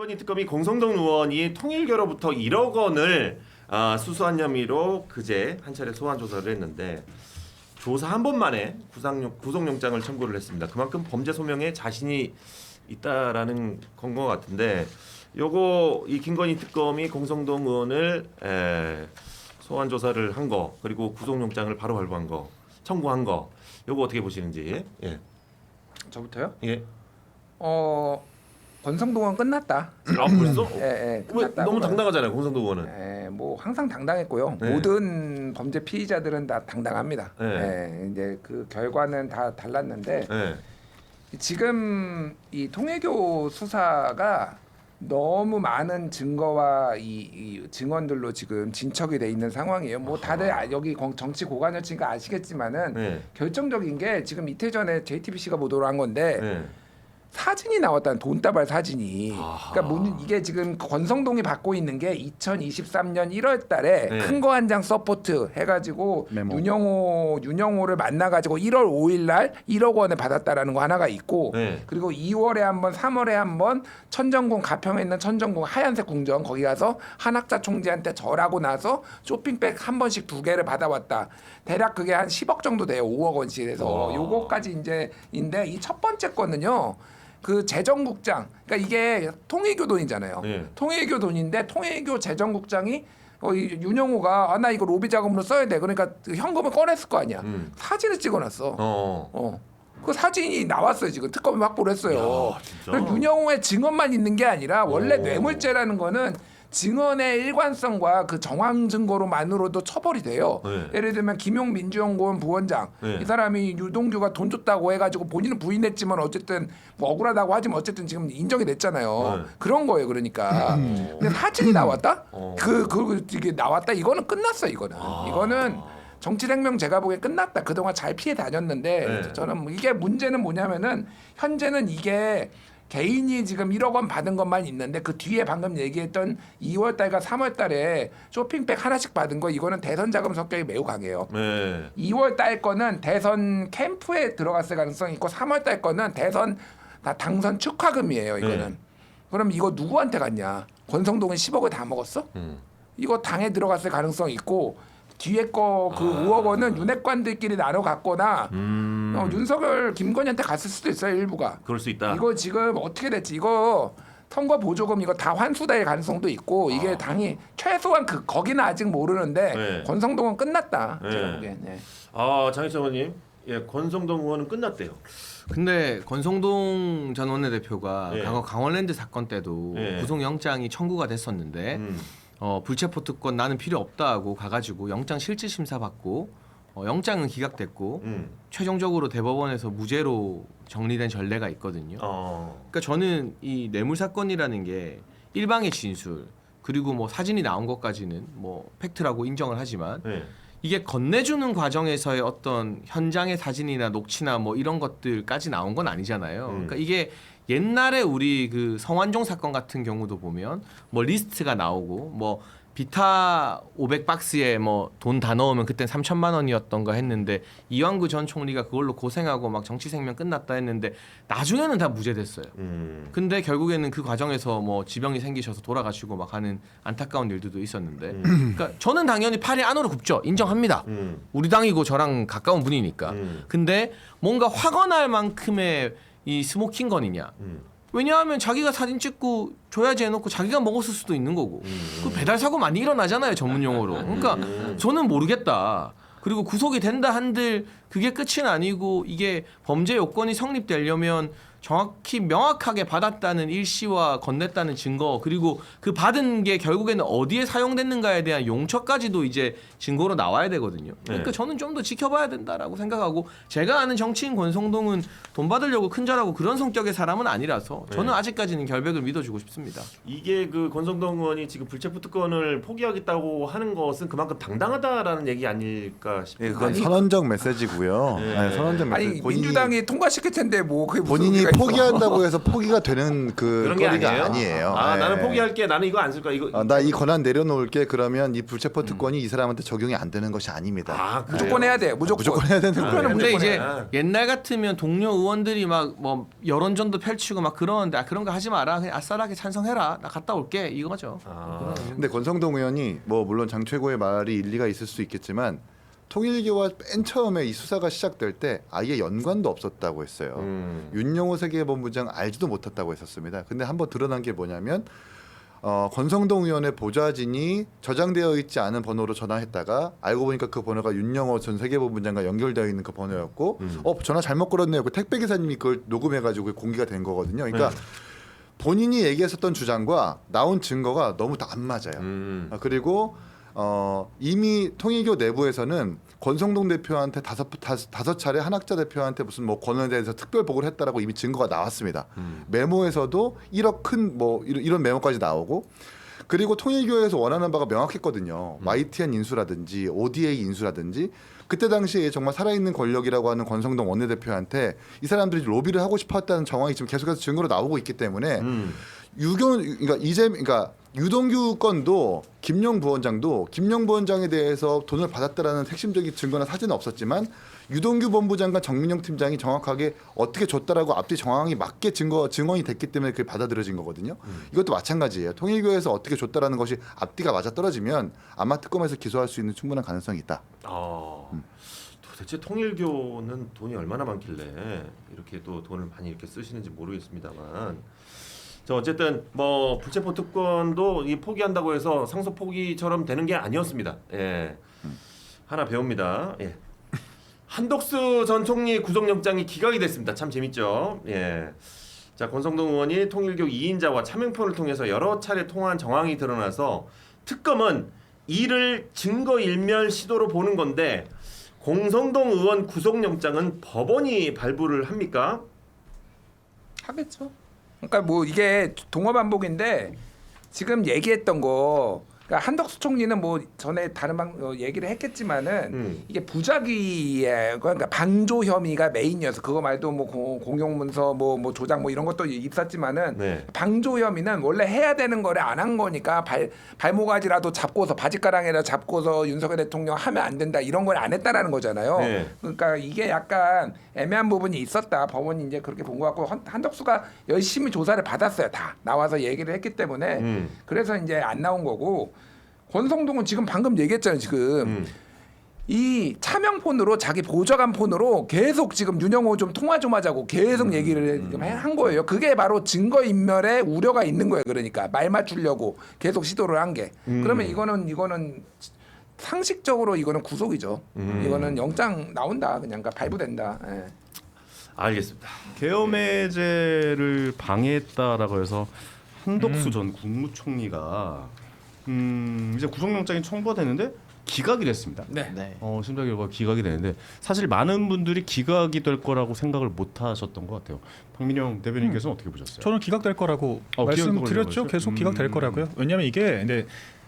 김건희 특검이 공성동 의원이 통일교로부터 1억 원을 수수한 혐의로 그제 한 차례 소환 조사를 했는데 조사 한 번 만에 구속영장을 청구를 했습니다. 그만큼 범죄 소명에 자신이 있다라는 건 것 같은데 요거 이 김건희 특검이 공성동 의원을 소환 조사를 한 거 그리고 구속영장을 바로 발부한 거 청구한 거 요거 어떻게 보시는지. 예. 저부터요? 예. 권성동은 끝났다. 벌써? 예, 왜 끝났다. 너무 당당하잖아요, 공성동 의원은. 예, 뭐 항상 당당했고요. 네. 모든 범죄 피의자들은 다 당당합니다. 네. 예, 이제 그 결과는 다 달랐는데 예. 지금 이 통일교 수사가 너무 많은 증거와 이 증언들로 지금 진척이 돼 있는 상황이에요. 뭐 다들 여기 정치 고관여치니까 아시겠지만은 네. 결정적인 게 지금 이틀 전에 JTBC가 보도를 한 건데 네. 사진이 나왔다는 돈다발 사진이. 아하. 그러니까 이게 지금 권성동이 받고 있는 게 2023년 1월달에 네. 큰 거 한 장 서포트 해가지고 메모. 윤영호를 만나가지고 1월 5일날 1억 원을 받았다라는 거 하나가 있고 네. 그리고 2월에 한 번, 3월에 한 번 천정궁 가평에 있는 천정궁 하얀색 궁전 거기 가서 한학자 총재한테 절하고 나서 쇼핑백 한 번씩 2개를 받아왔다. 대략 그게 한 10억 정도 돼요. 5억 원씩 해서 와. 요거까지 이제인데 이 첫 번째 거는요. 그 재정국장, 그러니까 이게 통일교 돈이잖아요. 네. 통일교 돈인데 통일교 재정국장이 이 윤영호가 나 이거 로비 자금으로 써야 돼. 그러니까 현금을 꺼냈을 거 아니야. 사진을 찍어놨어. 그 사진이 나왔어요. 지금 특검이 확보를 했어요. 야, 진짜? 그러니까 윤영호의 증언만 있는 게 아니라 원래 오. 뇌물죄라는 거는 증언의 일관성과 그 정황 증거로만으로도 처벌이 돼요. 네. 예를 들면 김용 민주연구원 부원장 네. 이 사람이 유동규가 돈 줬다고 해가지고 본인은 부인했지만 어쨌든 뭐 억울하다고 하지만 어쨌든 지금 인정이 됐잖아요. 네. 그런 거예요. 그러니까 근데 사진이 나왔다? 어. 이게 나왔다? 이거는 끝났어. 이거는 정치생명 제가 보기엔 끝났다. 그동안 잘 피해 다녔는데 네. 저는 이게 문제는 뭐냐면은 현재는 이게 개인이 지금 1억 원 받은 것만 있는데 그 뒤에 방금 얘기했던 2월 달과 3월 달에 쇼핑백 하나씩 받은 거 이거는 대선 자금 성격이 매우 강해요. 네. 2월 달 거는 대선 캠프에 들어갔을 가능성이 있고 3월 달 거는 대선 당선 축하금이에요. 이거는. 네. 그럼 이거 누구한테 갔냐? 권성동은 10억을 다 먹었어? 이거 당에 들어갔을 가능성이 있고 뒤에 거 그 5억 원은 윤핵관들끼리 나눠 갖거나 윤석열 김건희한테 갔을 수도 있어요. 일부가. 그럴 수 있다. 이거 지금 어떻게 됐지? 이거 선거 보조금 이거 다 환수될 가능성도 있고 이게 당이 최소한 거기는 아직 모르는데 네. 권성동은 끝났다. 네. 제가 보기엔. 네. 장희철 의원님, 예, 권성동 의원은 끝났대요. 근데 권성동 전 원내대표가 예. 과거 강원랜드 사건 때도 예. 구속영장이 청구가 됐었는데 불체포 특권 나는 필요 없다 하고 가가지고 영장 실질 심사 받고 영장은 기각됐고 최종적으로 대법원에서 무죄로 정리된 전례가 있거든요. 그러니까 저는 이 뇌물 사건이라는 게 일방의 진술 그리고 뭐 사진이 나온 것까지는 뭐 팩트라고 인정을 하지만 네. 이게 건네주는 과정에서의 어떤 현장의 사진이나 녹취나 뭐 이런 것들까지 나온 건 아니잖아요. 그러니까 이게 옛날에 우리 그 성완종 사건 같은 경우도 보면 뭐 리스트가 나오고 뭐 비타 500박스에 뭐 돈 다 넣으면 그땐 3천만 원이었던가 했는데 이완구 전 총리가 그걸로 고생하고 막 정치 생명 끝났다 했는데 나중에는 다 무죄됐어요. 근데 결국에는 그 과정에서 뭐 지병이 생기셔서 돌아가시고 막 하는 안타까운 일들도 있었는데 그러니까 저는 당연히 팔이 안으로 굽죠. 인정합니다. 우리 당이고 저랑 가까운 분이니까. 근데 뭔가 화가 날 만큼의 이 스모킹 건이냐. 왜냐하면 자기가 사진 찍고 줘야지 해놓고 자기가 먹었을 수도 있는 거고 그 배달 사고 많이 일어나잖아요 전문 용어로. 그러니까 저는 모르겠다. 그리고 구속이 된다 한들 그게 끝은 아니고 이게 범죄 요건이 성립되려면 정확히 명확하게 받았다는 일시와 건넸다는 증거 그리고 그 받은 게 결국에는 어디에 사용됐는가에 대한 용처까지도 이제 증거로 나와야 되거든요. 그러니까 네. 저는 좀 더 지켜봐야 된다라고 생각하고 제가 아는 정치인 권성동은 돈 받으려고 큰절하고 그런 성격의 사람은 아니라서 저는 네. 아직까지는 결백을 믿어주고 싶습니다. 이게 그 권성동 의원이 지금 불체포 특권을 포기하겠다고 하는 것은 그만큼 당당하다라는 얘기 아닐까 싶어요. 예, 그건 선언적 메시지고요. 네. 네, 선언적 메시지. 아니 민주당이 통과시킬 텐데 뭐 그게 무슨 본인이 의미가 포기한다고 해서 포기가 되는 그 그런 게 거리가 아니에요. 아니에요. 아 네. 나는 포기할게. 나는 이거 안 쓸 거야. 이거. 나 이 권한 내려놓을게. 그러면 이 불체포 특권이 이 사람한테 적용이 안 되는 것이 아닙니다. 아 무조건 해야 돼. 무조건 해야 되는 아, 거예요. 근데 무조건 이제 해. 옛날 같으면 동료 의원들이 막 뭐 여론전도 펼치고 막 그러는데 그런 거 하지 마라. 그냥 아싸라게 찬성해라. 나 갔다 올게. 이거죠. 아. 근데 권성동 의원이 뭐 물론 장 최고의 말이 일리가 있을 수 있겠지만 통일교와 맨 처음에 이 수사가 시작될 때 아예 연관도 없었다고 했어요. 윤영호 세계본부장 알지도 못했다고 했었습니다. 근데 한번 드러난 게 뭐냐면 권성동 의원의 보좌진이 저장되어 있지 않은 번호로 전화했다가 알고 보니까 그 번호가 윤영호 전 세계본부장과 연결되어 있는 그 번호였고 전화 잘못 걸었네요. 그 택배 기사님이 그걸 녹음해가지고 공개가 된 거거든요. 그러니까 본인이 얘기했었던 주장과 나온 증거가 너무 다 안 맞아요. 그리고 이미 통일교 내부에서는 권성동 대표한테 다섯 차례 한학자 대표한테 무슨 뭐 권한에 대해서 특별 보고를 했다라고 이미 증거가 나왔습니다. 메모에서도 1억 큰 뭐 이런 메모까지 나오고 그리고 통일교에서 원하는 바가 명확했거든요. YTN 인수라든지 ODA 인수라든지 그때 당시에 정말 살아있는 권력이라고 하는 권성동 원내대표한테 이 사람들이 로비를 하고 싶었다는 정황이 지금 계속해서 증거로 나오고 있기 때문에 그러니까 유동규 건도 김용 부원장에 대해서 돈을 받았다라는 핵심적인 증거나 사진은 없었지만 유동규 본부장과 정민영 팀장이 정확하게 어떻게 줬다라고 앞뒤 정황이 맞게 증언이 됐기 때문에 그게 받아들여진 거거든요. 이것도 마찬가지예요. 통일교에서 어떻게 줬다라는 것이 앞뒤가 맞아 떨어지면 아마 특검에서 기소할 수 있는 충분한 가능성이 있다. 도대체 통일교는 돈이 얼마나 많길래 이렇게 또 돈을 많이 이렇게 쓰시는지 모르겠습니다만. 저 어쨌든 뭐 불체포 특권도 이 포기한다고 해서 상속 포기처럼 되는 게 아니었습니다. 예. 하나 배웁니다. 예. 한덕수 전 총리 구속영장이 기각이 됐습니다. 참 재밌죠. 예. 자, 권성동 의원이 통일교 2인자와 차명폰을 통해서 여러 차례 통화한 정황이 드러나서 특검은 이를 증거인멸 시도로 보는 건데 권성동 의원 구속영장은 법원이 발부를 합니까? 하겠죠. 그러니까 뭐 이게 동어반복인데 지금 얘기했던 거 그러니까 한덕수 총리는 뭐 전에 다른 얘기를 했겠지만은 이게 부작위에 그러니까 방조 혐의가 메인이어서 그거 말도 뭐 공용문서 뭐 조작 뭐 이런 것도 있었지만은 네. 방조 혐의는 원래 해야 되는 거를 안 한 거니까 발목아지라도 잡고서 바지가랑이라도 잡고서 윤석열 대통령 하면 안 된다 이런 걸 안 했다라는 거잖아요. 네. 그러니까 이게 약간 애매한 부분이 있었다. 법원이 이제 그렇게 본 것 같고 한덕수가 열심히 조사를 받았어요. 다 나와서 얘기를 했기 때문에 그래서 이제 안 나온 거고 권성동은 지금 방금 얘기했잖아요. 지금 이 차명폰으로 자기 보좌관 폰으로 계속 지금 윤영호 좀 통화 좀 하자고 계속 얘기를 한 거예요. 그게 바로 증거인멸에 우려가 있는 거예요. 그러니까 말 맞추려고 계속 시도를 한 게. 그러면 이거는 상식적으로 이거는 구속이죠. 이거는 영장 나온다. 그냥 그러니까 발부된다. 예. 알겠습니다. 계엄해제를 방해했다라고 해서 한덕수 전 국무총리가 이제 구속영장이 청구가 됐는데 기각이 됐습니다. 네. 심사 결과가 기각이 되는데 사실 많은 분들이 기각이 될 거라고 생각을 못 하셨던 것 같아요. 박민영 대변인께서는 어떻게 보셨어요? 저는 기각될 거라고 기각될 말씀드렸죠. 거라고요? 계속 기각될 거라고요. 왜냐하면 이게 근데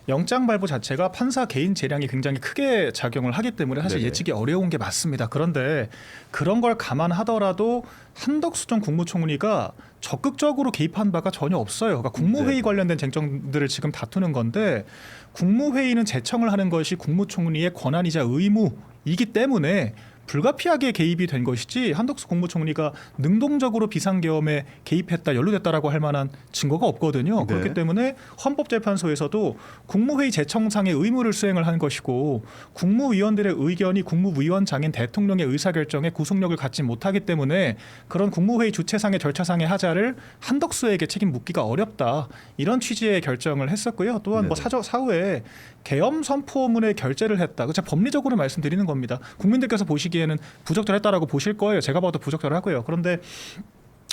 영장 발부 자체가 판사 개인 재량이 굉장히 크게 작용을 하기 때문에 사실 네네. 예측이 어려운 게 맞습니다. 그런데 그런 걸 감안하더라도 한덕수 전 국무총리가 적극적으로 개입한 바가 전혀 없어요. 그러니까 국무회의 관련된 쟁점들을 지금 다투는 건데 국무회의는 제청을 하는 것이 국무총리의 권한이자 의무이기 때문에 불가피하게 개입이 된 것이지 한덕수 국무총리가 능동적으로 비상계엄에 개입했다, 연루됐다라고 할 만한 증거가 없거든요. 네. 그렇기 때문에 헌법재판소에서도 국무회의 제청상의 의무를 수행을 한 것이고 국무위원들의 의견이 국무위원장인 대통령의 의사결정에 구속력을 갖지 못하기 때문에 그런 국무회의 주최상의 절차상의 하자를 한덕수에게 책임 묻기가 어렵다. 이런 취지의 결정을 했었고요. 또한 뭐 사후에 계엄 선포문에 결재를 했다. 제가 법리적으로 말씀드리는 겁니다. 국민들께서 보시기에는 부적절했다라고 보실 거예요. 제가 봐도 부적절하고요. 그런데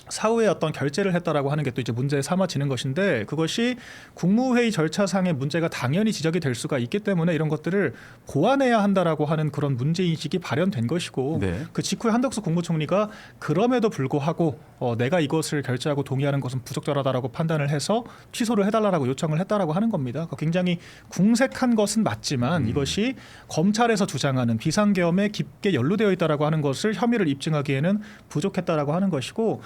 사후에 어떤 결재를 했다라고 하는 게 또 이제 문제 삼아지는 것인데 그것이 국무회의 절차상의 문제가 당연히 지적이 될 수가 있기 때문에 이런 것들을 보완해야 한다라고 하는 그런 문제인식이 발현된 것이고 네. 그 직후에 한덕수 국무총리가 그럼에도 불구하고 내가 이것을 결재하고 동의하는 것은 부적절하다라고 판단을 해서 취소를 해달라고 요청을 했다라고 하는 겁니다. 굉장히 궁색한 것은 맞지만 이것이 검찰에서 주장하는 비상계엄에 깊게 연루되어 있다라고 하는 것을 혐의를 입증하기에는 부족했다라고 하는 것이고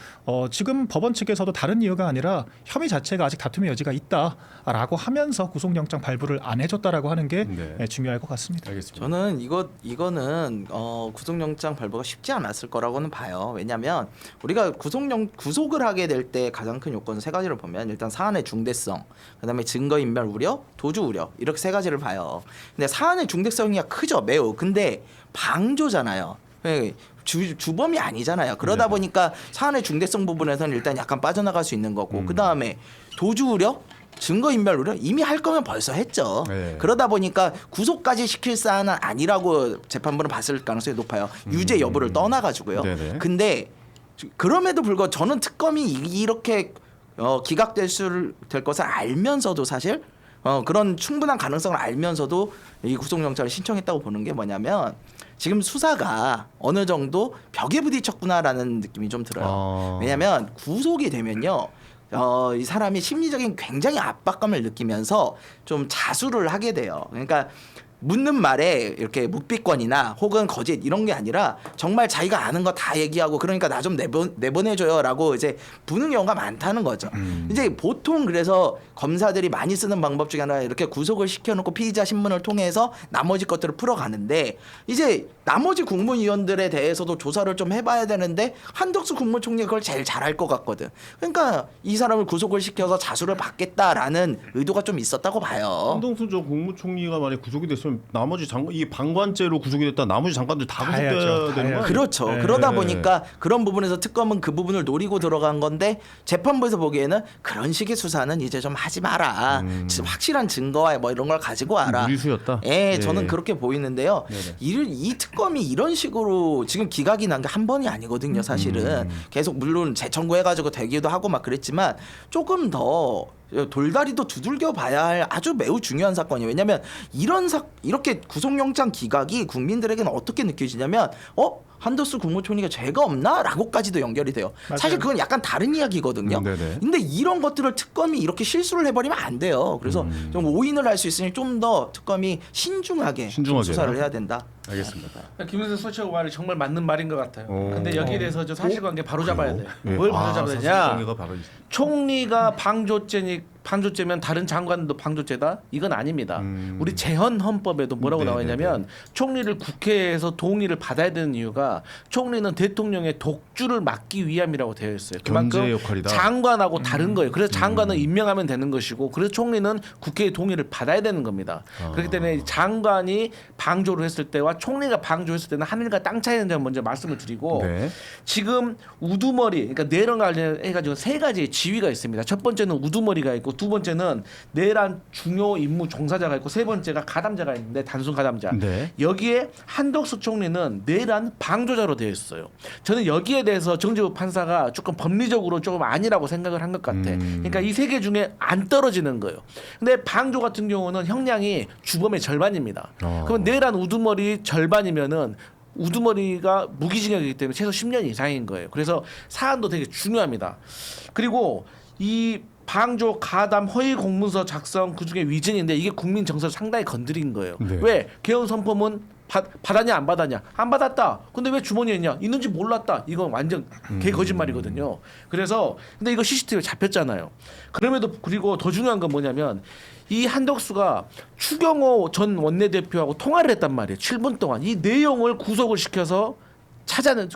지금 법원 측에서도 다른 이유가 아니라 혐의 자체가 아직 다툼의 여지가 있다라고 하면서 구속영장 발부를 안 해줬다라고 하는 게 네. 중요할 것 같습니다. 알겠습니다. 저는 이거는 구속영장 발부가 쉽지 않았을 거라고는 봐요. 왜냐하면 우리가 구속을 하게 될 때 가장 큰 요건 세 가지를 보면 일단 사안의 중대성, 그다음에 증거인멸 우려, 도주 우려 이렇게 세 가지를 봐요. 근데 사안의 중대성이 크죠, 매우. 근데 방조잖아요. 주범이 아니잖아요. 그러다 보니까 사안의 중대성 부분에서는 일단 약간 빠져나갈 수 있는 거고, 그 다음에 도주 우려, 증거인멸 우려 이미 할 거면 벌써 했죠. 네. 그러다 보니까 구속까지 시킬 사안은 아니라고 재판부는 봤을 가능성이 높아요. 유죄 여부를 떠나가지고요. 네네. 근데 그럼에도 불구하고 저는 특검이 이렇게 기각될 것을 알면서도 사실 그런 충분한 가능성을 알면서도 이 구속영장을 신청했다고 보는 게 뭐냐면 지금 수사가 어느 정도 벽에 부딪혔구나라는 느낌이 좀 들어요. 왜냐하면 구속이 되면요. 이 사람이 심리적인 굉장히 압박감을 느끼면서 좀 자수를 하게 돼요. 그러니까 묻는 말에 이렇게 묵비권이나 혹은 거짓 이런 게 아니라 정말 자기가 아는 거 다 얘기하고 그러니까 나 좀 내보내줘요라고 이제 부는 경우가 많다는 거죠. 이제 보통 그래서 검사들이 많이 쓰는 방법 중에 하나 이렇게 구속을 시켜놓고 피의자 신문을 통해서 나머지 것들을 풀어가는데 이제 나머지 국무위원들에 대해서도 조사를 좀 해봐야 되는데 한덕수 국무총리가 그걸 제일 잘할 것 같거든. 그러니까 이 사람을 구속을 시켜서 자수를 받겠다라는 의도가 좀 있었다고 봐요. 한동수 전 국무총리가 만약 구속이 됐으면 나머지 장관 이 방관죄로 구속이 됐다 나머지 장관들 다 다 구속돼야 해야죠. 다 되는 거 아니에요? 그렇죠. 네. 그러다 보니까 그런 부분에서 특검은 그 부분을 노리고 들어간 건데 재판부에서 보기에는 그런 식의 수사는 이제 좀 하지 마라. 확실한 증거와 뭐 이런 걸 가지고 와라. 무리수였다. 예, 저는 그렇게 보이는데요. 이 특검이 이런 식으로 지금 기각이 난 게 한 번이 아니거든요. 사실은 계속 물론 재청구해가지고 되기도 하고 막 그랬지만 조금 더 돌다리도 두들겨 봐야 할 아주 매우 중요한 사건이에요. 왜냐하면 이렇게 구속영장 기각이 국민들에게는 어떻게 느껴지냐면 한덕수 국무총리가 죄가 없나? 라고까지도 연결이 돼요. 맞아요. 사실 그건 약간 다른 이야기거든요. 네네. 근데 이런 것들을 특검이 이렇게 실수를 해버리면 안 돼요. 그래서 좀 오인을 할 수 있으니 좀 더 특검이 신중하게 좀 수사를 해야 된다. 알겠습니다. 김은세 소치하고 말이 정말 맞는 말인 것 같아요. 오. 근데 여기에 대해서 좀 사실관계 바로 잡아야 돼요. 네. 뭘 바로 잡아야 되냐? 사실관계가 바로 총리가 방조죄면 다른 장관도 방조죄다? 이건 아닙니다. 우리 재헌 헌법에도 뭐라고 네, 나와 있냐면 총리를 국회에서 동의를 받아야 되는 이유가 총리는 대통령의 독주를 막기 위함이라고 되어 있어요. 견제 그만큼 역할이다. 장관하고 다른 거예요. 그래서 장관은 임명하면 되는 것이고 그래서 총리는 국회의 동의를 받아야 되는 겁니다. 그렇기 때문에 장관이 방조를 했을 때와 총리가 방조했을 때는 하늘과 땅 차이는 점 먼저 말씀을 드리고 네. 지금 우두머리 그러니까 내란 관련해가지고 세 가지의 지위가 있습니다. 첫 번째는 우두머리가 있고 두 번째는 내란 중요 임무 종사자가 있고 세 번째가 가담자가 있는데 단순 가담자. 네. 여기에 한덕수 총리는 내란 방조자로 되어 있어요. 저는 여기에 대해서 정재욱 판사가 조금 법리적으로 조금 아니라고 생각을 한 것 같아. 그러니까 이 세 개 중에 안 떨어지는 거예요. 근데 방조 같은 경우는 형량이 주범의 절반입니다. 그럼 내란 우두머리 절반이면은 우두머리가 무기징역이기 때문에 최소 10년 이상인 거예요. 그래서 사안도 되게 중요합니다. 그리고 이 방조, 가담, 허위 공문서 작성 그중에 위증인데 이게 국민 정서를 상당히 건드린 거예요. 네. 왜? 개헌 선포문 받았냐 안 받았냐? 안 받았다. 근데 왜 주머니에 있냐? 있는지 몰랐다. 이건 완전 개 거짓말이거든요. 그래서 근데 이거 CCTV에 잡혔잖아요. 그럼에도 그리고 더 중요한 건 뭐냐면 이 한덕수가 추경호 전 원내대표하고 통화를 했단 말이에요. 7분 동안 이 내용을 구속을 시켜서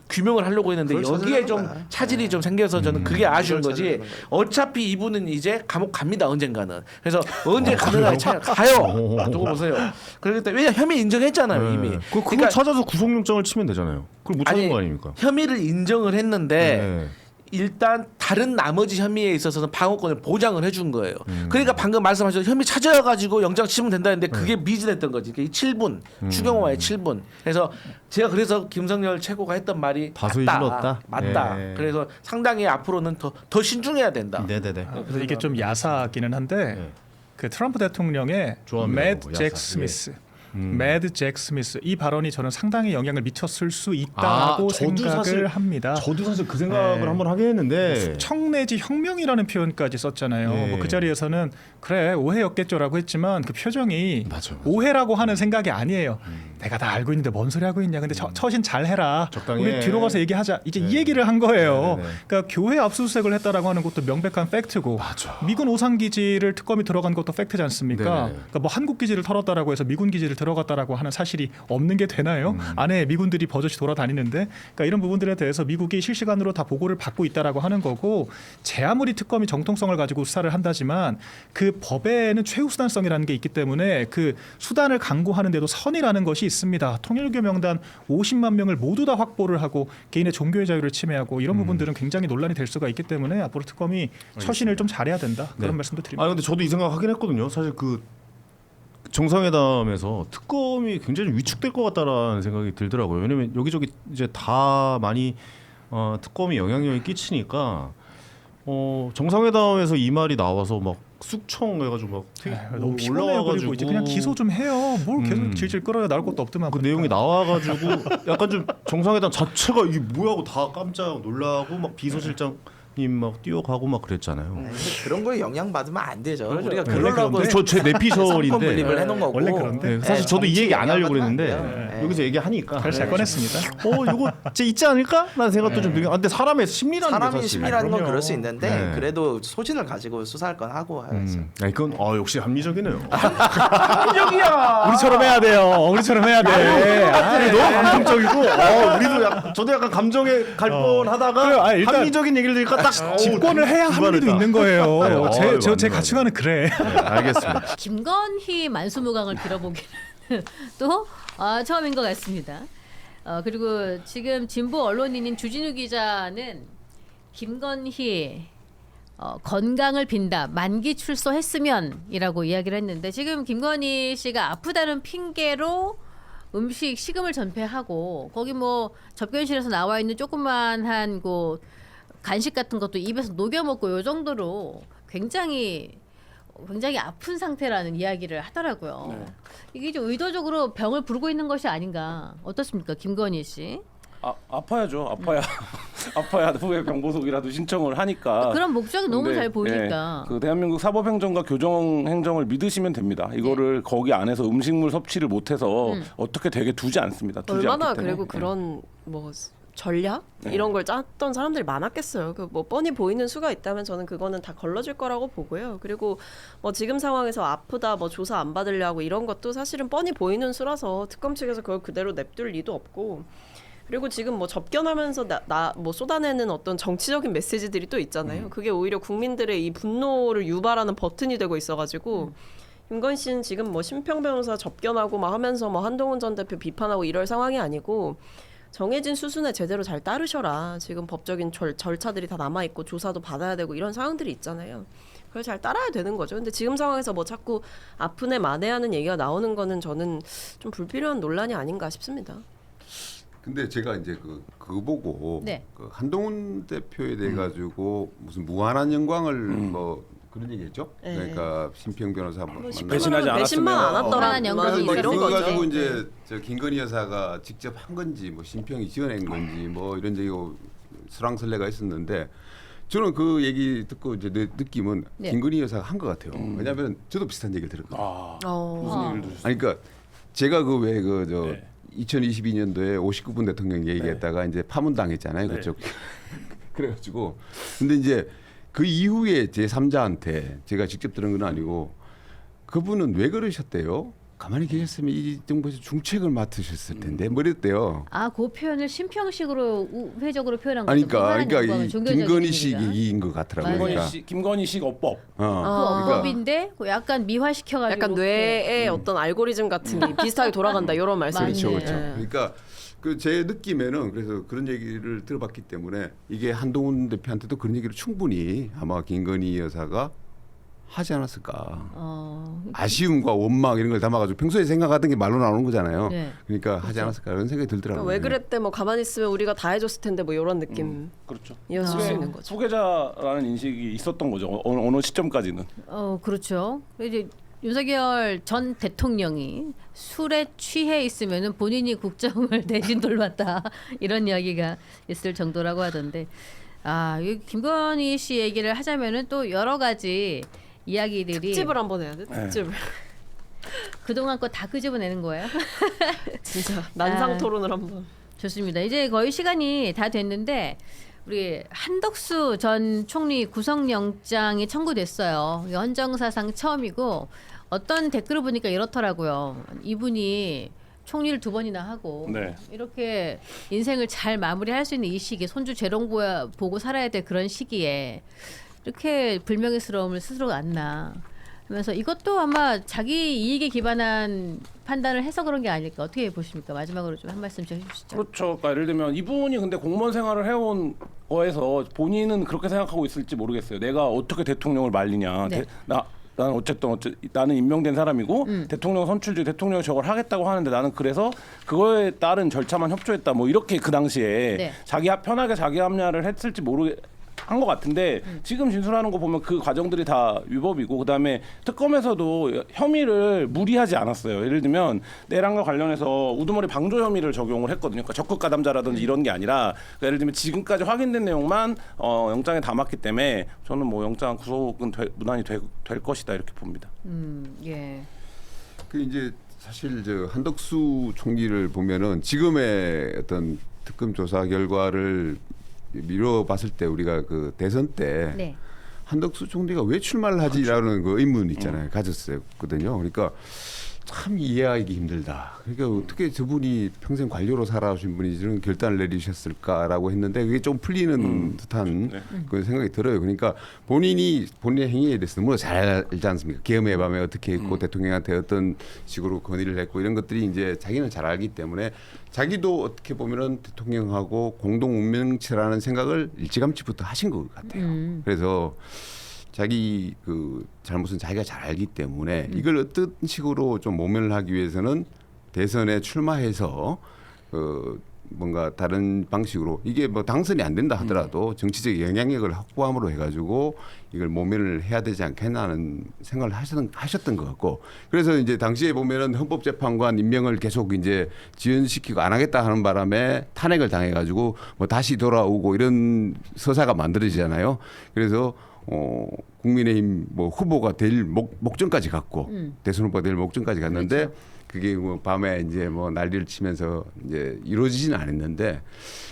규명을 하려고 했는데 그걸 여기에 찾으려는 좀 거야. 차질이 좀 생겨서 저는 그게 아쉬운 그걸 거지. 찾으려는 거야. 어차피 이분은 이제 감옥 갑니다 언젠가는. 그래서 언제 가느냐에 가요. 두고 보세요. 그렇기 때문에 왜냐 혐의 인정했잖아요 이미. 그걸 찾아서 구속영장을 치면 되잖아요. 그걸 못 하는 거 아닙니까? 혐의를 인정을 했는데 네. 일단 다른 나머지 혐의에 있어서는 방어권을 보장을 해준 거예요. 그러니까 방금 말씀하신 혐의 찾아가지고 영장 치면 된다는데 그게 미진했던 거지. 이 7분 추경호와의 7분. 그래서 제가 그래서 김성열 최고가 했던 말이 다소 맞다. 일렀다. 맞다. 네. 그래서 상당히 앞으로는 더 신중해야 된다. 네네네. 그래서 이게 좀 야사기는 한데 네. 그 트럼프 대통령의 좋아합니다, 맷 그거, 잭 야사. 스미스 매드 잭 스미스 이 발언이 저는 상당히 영향을 미쳤을 수 있다고 저도 생각을 사실- 합니다. 저도 사실 그 생각을 네. 한번 하게 했는데 숙청 내지 혁명이라는 표현까지 썼잖아요. 네. 뭐 그 자리에서는 그래 오해였겠죠라고 했지만 그 표정이 맞아. 오해라고 하는 생각이 아니에요. 내가 다 알고 있는데 뭔 소리 하고 있냐. 근데 처신 잘 해라. 적당히 우리 해. 뒤로 가서 얘기하자. 이제 네. 이 얘기를 한 거예요. 네, 네. 그러니까 교회 압수수색을 했다라고 하는 것도 명백한 팩트고 맞아. 미군 오산 기지를 특검이 들어간 것도 팩트지 않습니까? 네, 네. 그러니까 뭐 한국 기지를 털었다라고 해서 미군 기지를 들어갔다라고 하는 사실이 없는 게 되나요? 안에 미군들이 버젓이 돌아다니는데 그러니까 이런 부분들에 대해서 미국이 실시간으로 다 보고를 받고 있다라고 하는 거고 제 아무리 특검이 정통성을 가지고 수사를 한다지만 그 법에는 최우수단성이라는 게 있기 때문에 그 수단을 강구하는데도 선이라는 것이 있습니다. 통일교 명단 50만 명을 모두 다 확보를 하고 개인의 종교의 자유를 침해하고 이런 부분들은 굉장히 논란이 될 수가 있기 때문에 앞으로 특검이 처신을 좀 잘해야 된다. 그런 네. 말씀도 드립니다. 아 근데 저도 이 생각 하긴 했거든요. 사실 그 정상회담에서 특검이 굉장히 위축될 것 같다라는 생각이 들더라고요. 왜냐면 여기저기 이제 다 많이 특검이 영향력이 끼치니까 정상회담에서 이 말이 나와서 막 숙청 해가지고 막 너무 피곤해요. 그리고 이제 그냥 기소 좀 해요. 뭘 계속 질질 끌어요. 나올 것도 없더만. 그 보니까. 내용이 나와가지고 약간 좀 정상회담 자체가 이게 뭐하고 다 깜짝 놀라고 막 비서실장님 막 뛰어가고 막 그랬잖아요. 그런 거에 영향 받으면 안 되죠. 우리가 원래 그러려고 그런데? 저 제 내피셜인데 분립을 해놓은 거고. 원래 그런데? 네, 사실 저도 이 얘기 안 하려고 그랬는데 네. 여기서 얘기하니까 그래서 잘 꺼냈습니다. 이거 진짜 있지 않을까라는 생각도 좀 들긴. 근데 사람의 심리라는 게 사람이 사실. 심리라는 건 그럼요. 그럴 수 있는데 네. 그래도 소신을 가지고 수사할 건 하고 해야죠. 이건 역시 합리적이네요. 우리처럼 해야 돼요. 우리처럼 해야 돼. 너무 감정적이고 우리도 저도 약간 감정에 갈 뻔하다가 그래, 아니, 일단 합리적인 얘기를 들으니까 딱 집권을 해야 합리도 있는 거예요. 네, 제 맞네, 가치관은 그래. 알겠습니다. 김건희 만수무강을 빌어보기는 또 처음인 것 같습니다. 그리고 지금 진보 언론인인 주진우 기자는 김건희 건강을 빈다 만기 출소했으면이라고 이야기를 했는데 지금 김건희 씨가 아프다는 핑계로 식음을 전폐하고 거기 뭐 접견실에서 나와 있는 조그만한 곳 간식 같은 것도 입에서 녹여 먹고 요 정도로 굉장히 아픈 상태라는 이야기를 하더라고요. 네. 이게 좀 의도적으로 병을 부르고 있는 것이 아닌가 어떻습니까, 김건희 씨? 아파야죠. 아파야 후에 병보속이라도 신청을 하니까. 그런 목적이 너무 근데, 잘 보이니까. 그 대한민국 사법행정과 교정행정을 믿으시면 됩니다. 이거를 거기 안에서 음식물 섭취를 못해서 어떻게 되게 두지 않습니다. 두지 얼마나 않기 때문에. 그리고 그런 뭐 전략 네. 이런 걸 짰던 사람들이 많았겠어요. 그 뭐 뻔히 보이는 수가 있다면 저는 그거는 다 걸러질 거라고 보고요. 그리고 뭐 지금 상황에서 아프다 뭐 조사 안 받으려고 이런 것도 사실은 뻔히 보이는 수라서 특검 측에서 그걸 그대로 냅둘 리도 없고. 그리고 지금 뭐 접견하면서 뭐 쏟아내는 어떤 정치적인 메시지들이 또 있잖아요. 그게 오히려 국민들의 이 분노를 유발하는 버튼이 되고 있어가지고 김건희 씨는 지금 뭐 심평 변호사 접견하고 막 하면서 뭐 한동훈 전 대표 비판하고 이럴 상황이 아니고 정해진 수순에 제대로 잘 따르셔라. 지금 법적인 절차들이 다 남아 있고 조사도 받아야 되고 이런 상황들이 있잖아요. 그걸 잘 따라야 되는 거죠. 근데 지금 상황에서 뭐 자꾸 아프네 마네하는 얘기가 나오는 거는 저는 좀 불필요한 논란이 아닌가 싶습니다. 근데 제가 이제 그거 보고 네. 그 한동훈 대표에 대해 가지고 무슨 무한한 영광을 뭐 그런 얘기했죠. 네. 그러니까 심평 변호사 배신하지 않았으면 배신만 안 무한한 왔더라는 영광이 뭐 이런 그거 거죠. 가지고 이제 네. 저 김건희 여사가 직접 한 건지 뭐 심평이 지어낸 건지 뭐 이런 적이 설왕설래가 있었는데 저는 그 얘기 듣고 이제 내 느낌은 네. 김건희 여사가 한 것 같아요. 왜냐하면 저도 비슷한 얘기를 들었거든요. 무슨 얘기를 들으셨어요? 아니 그러니까 제가 그 왜 저 네. 2022년도에 59분 대통령 얘기했다가 이제 파문당했잖아요. 네. 그쪽. 그래가지고 근데 이제 그 이후에 제 3자한테 제가 직접 들은 건 아니고 그분은 왜 그러셨대요? 가만히 계셨으면 이 정부에서 중책을 맡으셨을 텐데 뭐 이랬대요. 그 표현을 심평식으로 우회적으로 표현한 거죠. 아니 무한한 그러니까 영광은 이 종교적인 김건희식 의미가. 얘기인 것 같더라고요. 그러니까. 김건희식 어법. 그 그러니까 어법인데 약간 미화시켜가지고 약간 뇌의 어떤 알고리즘 같은 게 비슷하게 돌아간다 이런 말씀이죠. 맞네. 그렇죠. 예. 그러니까 그 제 느낌에는 그래서 그런 얘기를 들어봤기 때문에 이게 한동훈 대표한테도 그런 얘기를 충분히 아마 김건희 여사가 하지 않았을까. 아쉬움과 원망 이런 걸 담아가지고 평소에 생각하던 게 말로 나오는 거잖아요. 네. 그러니까 하지 않았을까 이런 생각이 들더라고요. 왜 그랬대 뭐 가만히 있으면 우리가 다 해줬을 텐데 뭐 이런 느낌 그렇죠. 이었을 수 있는 거죠. 후계자라는 인식이 있었던 거죠. 어느 시점까지는. 그렇죠. 이제 윤석열 전 대통령이 술에 취해 있으면은 본인이 국정을 대신 돌봤다 이런 이야기가 있을 정도라고 하던데 이 김건희 씨 얘기를 하자면은 또 여러 가지 이야기들이 특집을 한번 해야 돼. 특집을. 그동안 거 다 끄집어내는 거예요? 진짜 난상 토론을 한번. 좋습니다. 이제 거의 시간이 다 됐는데 우리 한덕수 전 총리 구속영장이 청구됐어요. 헌정사상 처음이고 어떤 댓글을 보니까 이렇더라고요. 이분이 총리를 2번이나 하고 네. 이렇게 인생을 잘 마무리할 수 있는 이 시기에 손주 재롱 보고 살아야 될 그런 시기에 이렇게 불명예스러움을 스스로 안나 하면서 이것도 아마 자기 이익에 기반한 판단을 해서 그런 게 아닐까 어떻게 보십니까? 마지막으로 좀 한 말씀 좀 해주시죠. 그렇죠. 그러니까 예를 들면 이분이 근데 공무원 생활을 해온 거에서 본인은 그렇게 생각하고 있을지 모르겠어요. 내가 어떻게 대통령을 말리냐. 네. 나는 어쨌든 나는 임명된 사람이고 대통령 선출직 대통령이 저걸 하겠다고 하는데 나는 그래서 그거에 따른 절차만 협조했다. 뭐 이렇게 그 당시에 네. 편하게 자기 합리화를 했을지 한 것 같은데 지금 진술하는 거 보면 그 과정들이 다 위법이고 그다음에 특검에서도 혐의를 무리하지 않았어요. 예를 들면 내란과 관련해서 우두머리 방조 혐의를 적용을 했거든요. 그러니까 적극 가담자라든지 이런 게 아니라 그러니까 예를 들면 지금까지 확인된 내용만 영장에 담았기 때문에 저는 뭐 영장 구속은 무난히 될 것이다 이렇게 봅니다. 예. 그 이제 사실 저 한덕수 총리를 보면은 지금의 어떤 특검 조사 결과를 미뤄봤을 때 우리가 그 대선 때 네. 한덕수 총리가 왜 출마를 하지라는 그 의문 있잖아요. 가졌었거든요. 그러니까 참 이해하기 힘들다. 그러니까 어떻게 저분이 평생 관료로 살아오신 분이 이런 결단을 내리셨을까라고 했는데 그게 좀 풀리는 듯한 그런 생각이 들어요. 그러니까 본인의 행위에 대해서 너무 잘 알지 않습니까? 계엄의 밤에 어떻게 했고 대통령한테 어떤 식으로 건의를 했고 이런 것들이 이제 자기는 잘 알기 때문에 자기도 어떻게 보면은 대통령하고 공동 운명체라는 생각을 일찌감치부터 하신 것 같아요. 그래서 자기 그 잘못은 자기가 잘 알기 때문에 이걸 어떤 식으로 좀 모면을 하기 위해서는 대선에 출마해서 뭔가 다른 방식으로 이게 뭐 당선이 안 된다 하더라도 정치적 영향력을 확보함으로 해가지고 이걸 모면을 해야 되지 않겠나 하는 생각을 하셨던 것 같고 그래서 이제 당시에 보면은 헌법재판관 임명을 계속 이제 지연시키고 안 하겠다 하는 바람에 탄핵을 당해가지고 뭐 다시 돌아오고 이런 서사가 만들어지잖아요. 그래서 국민의힘 뭐 후보가 될 목전까지 갔고 대선 후보가 될 목전까지 갔는데 그렇죠. 그게 뭐 밤에 이제 뭐 난리를 치면서 이제 이루어지지는 않았는데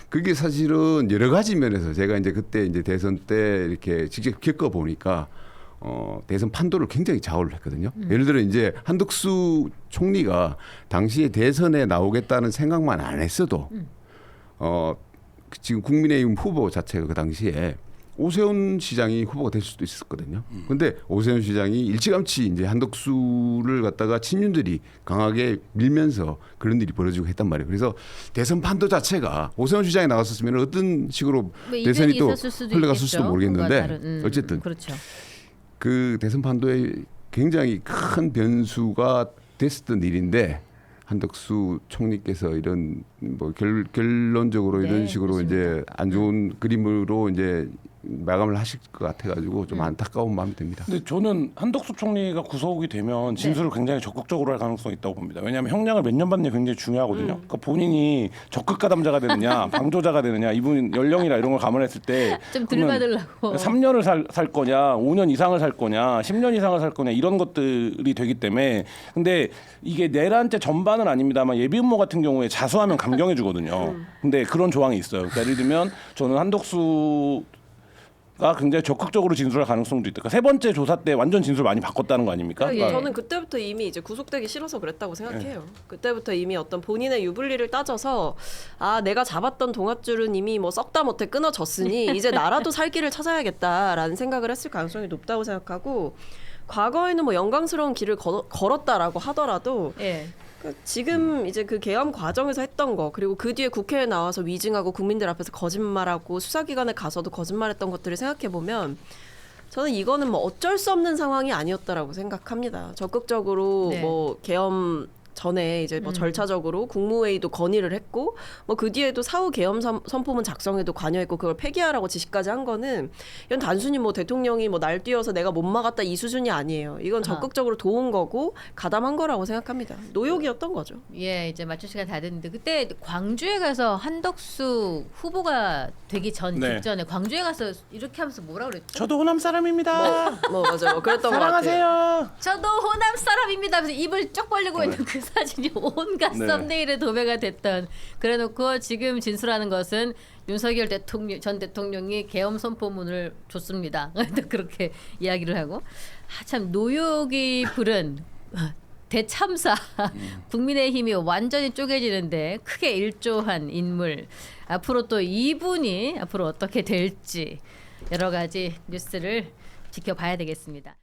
그게 사실은 여러 가지 면에서 제가 이제 그때 이제 대선 때 이렇게 직접 겪어 보니까 대선 판도를 굉장히 좌우를 했거든요. 예를 들어 이제 한덕수 총리가 당시에 대선에 나오겠다는 생각만 안 했어도 지금 국민의힘 후보 자체가 그 당시에 오세훈 시장이 후보가 될 수도 있었거든요. 그런데 오세훈 시장이 일찌감치 이제 한덕수를 갖다가 친윤들이 강하게 밀면서 그런 일이 벌어지고 했단 말이에요. 그래서 대선 판도 자체가 오세훈 시장이 나갔었으면 어떤 식으로 대선이 또 흘러갔을 수도 모르겠는데 어쨌든 그렇죠. 그 대선 판도에 굉장히 큰 변수가 됐었던 일인데 한덕수 총리께서 이런 뭐 결론적으로 이런 식으로 그렇습니다. 이제 안 좋은 그림으로 이제 마감을 하실 것 같아가지고 좀 안타까운 마음이 듭니다. 근데 저는 한덕수 총리가 구속이 되면 진술을 굉장히 적극적으로 할 가능성이 있다고 봅니다. 왜냐하면 형량을 몇 년 받는 게 굉장히 중요하거든요. 그러니까 본인이 적극 가담자가 되느냐, 방조자가 되느냐, 이분 연령이나 이런 걸 감안했을 때 좀 들받으려고 3년을 살 거냐, 5년 이상을 살 거냐, 10년 이상을 살 거냐 이런 것들이 되기 때문에 근데 이게 내란죄 전반은 아닙니다만 예비음모 같은 경우에 자수하면 감경해 주거든요. 근데 그런 조항이 있어요. 그러니까 예를 들면 저는 한덕수 가 굉장히 적극적으로 진술할 가능성도 있다. 그러니까 세 번째 조사 때 완전 진술 많이 바꿨다는 거 아닙니까? 그러니까 저는 그때부터 이미 이제 구속되기 싫어서 그랬다고 생각해요. 그때부터 이미 어떤 본인의 유불리를 따져서 내가 잡았던 동아줄은 이미 뭐 썩다 못해 끊어졌으니 이제 나라도 살 길을 찾아야겠다라는 생각을 했을 가능성이 높다고 생각하고 과거에는 뭐 영광스러운 길을 걸었다라고 하더라도 지금 이제 그 계엄 과정에서 했던 거 그리고 그 뒤에 국회에 나와서 위증하고 국민들 앞에서 거짓말하고 수사기관에 가서도 거짓말했던 것들을 생각해 보면 저는 이거는 뭐 어쩔 수 없는 상황이 아니었다라고 생각합니다. 적극적으로 뭐 계엄 전에 이제 뭐 절차적으로 국무회의도 건의를 했고 뭐 그 뒤에도 사후 계엄 선포문 작성에도 관여했고 그걸 폐기하라고 지시까지 한 거는 이건 단순히 뭐 대통령이 뭐 날뛰어서 내가 못 막았다 이 수준이 아니에요. 이건 적극적으로 도운 거고 가담한 거라고 생각합니다. 노욕이었던 거죠. 예, 이제 맞출 시간 다 됐는데 그때 광주에 가서 한덕수 후보가 되기 전 네. 직전에 광주에 가서 이렇게 하면서 뭐라 그랬죠? 저도 호남 사람입니다. 뭐 맞아, 뭐 그랬던 거 같아요. 사랑하세요. 저도 호남 사람입니다 하면서 입을 쩍 벌리고 있는 그 사진이 온갖 네. 썸네일에 도배가 됐던 그래놓고 지금 진술하는 것은 윤석열 전 대통령이 계엄 선포문을 줬습니다. 그렇게 이야기를 하고 참 노욕이 부른 대참사 국민의힘이 완전히 쪼개지는데 크게 일조한 인물 앞으로 또 이분이 앞으로 어떻게 될지 여러 가지 뉴스를 지켜봐야 되겠습니다.